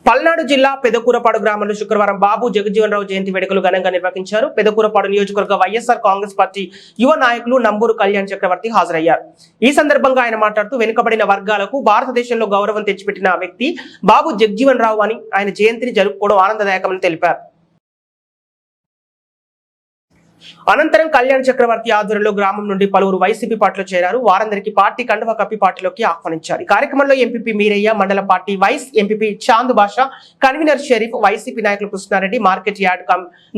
పల్నాడు జిల్లా పెదకూరపాడు గ్రామంలో శుక్రవారం బాబు జగజ్జీవన్ రావు జయంతి వేడుకలు ఘనంగా నిర్వహించారు. పెదకూరపాడు నియోజకవర్గ వైఎస్ఆర్ కాంగ్రెస్ పార్టీ యువ నాయకులు నంబూరు కళ్యాణ్ చక్రవర్తి హాజరయ్యారు. ఈ సందర్భంగా ఆయన మాట్లాడుతూ వెనుకబడిన వర్గాలకు భారతదేశంలో గౌరవం తెచ్చిపెట్టిన వ్యక్తి బాబు జగజ్జీవన్ రావు అని ఆయన జయంతిని జరుపుకోవడం ఆనందదాయకమని తెలిపారు. అనంతరం కళ్యాణ్ చక్రవర్తి ఆధ్వర్యంలో గ్రామం నుండి పలువురు వైసీపీ పార్టీలో చేరారు. వారందరికీ పార్టీ కండువా కప్పి పార్టీలోకి ఆహ్వానించారు. ఈ కార్యక్రమంలో ఎంపీపీ మీరయ్య, మండల party vice MPP Chand Basha, convener Sharif, YCP నాయకులు Krishna Reddy, market yard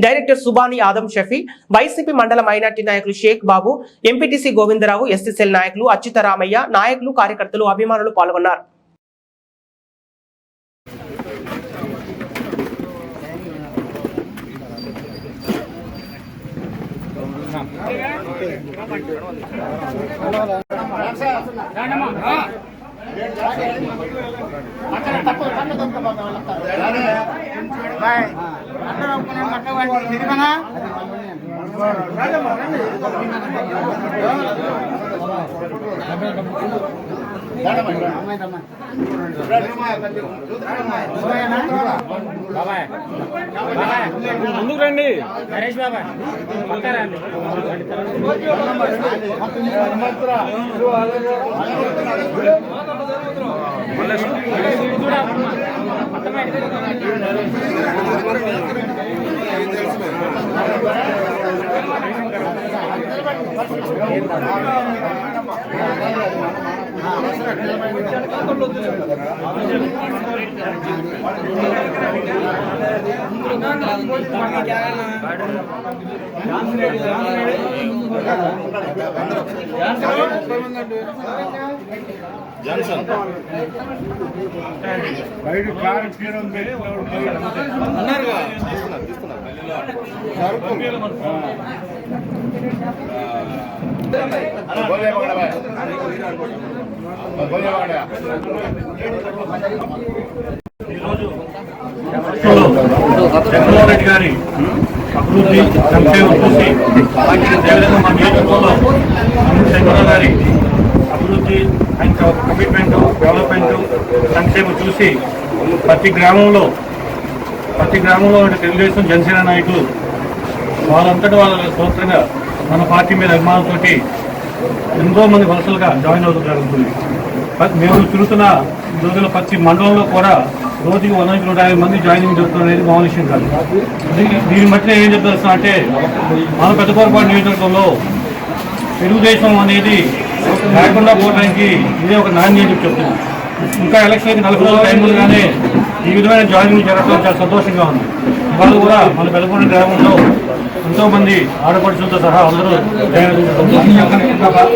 director Subani Adam Shafi, YCP మండల మైనార్టీ నాయకులు షేక్ బాబు, ఎంపీటీసీ గోవిందరావు, ఎస్సీసెల్ నాయకులు అచ్యుతరామయ్య, నాయకులు, కార్యకర్తలు, అభిమానులు పాల్గొన్నారు. ముందుకు రండి నరేష్ బాబా. జగన్మోహన్ రెడ్డి గారి అభివృద్ధి సంక్షేమం చూసి అదేవిధంగా మన నియోజకవర్గంలో చంద్రబాబు గారి అభివృద్ధి ఆయన కమిట్మెంట్, డెవలప్మెంట్, సంక్షేమం చూసి ప్రతి గ్రామంలో తెలుగుదేశం, జనసేన నాయకులు వాళ్ళంతటి వాళ్ళ స్వతంత్రంగా మన పార్టీ మీద అభిమానంతో ఎంతో మంది వలసలుగా జాయిన్ అవుతూ జరుగుతుంది. మేము తిరుగుతున్న రోజుల ప్రతి మండలంలో కూడా రోజుకి 150 మంది జాయినింగ్ జరుగుతుంది అనేది మామూలు విషయం కాదు. దీన్ని బట్టి ఏం చెప్తాను అంటే మన పెదకూరపాడు నియోజకవర్గంలో తెలుగుదేశం అనేది లేకుండా పోవడానికి ఇదే ఒక నాణ్యం అని చెప్తున్నాం. ఇంకా ఎలక్షన్కి 40 రోజుల టైం ముందుగానే ఈ విధమైన జాయినింగ్ జరగడం చాలా సంతోషంగా ఉంది. వాళ్ళు కూడా మన పెదకూరు గ్రామంలో ఎంతోమంది ఆడపడుచులతో సహా అందరూ జాయిన్ అవుతున్నారు.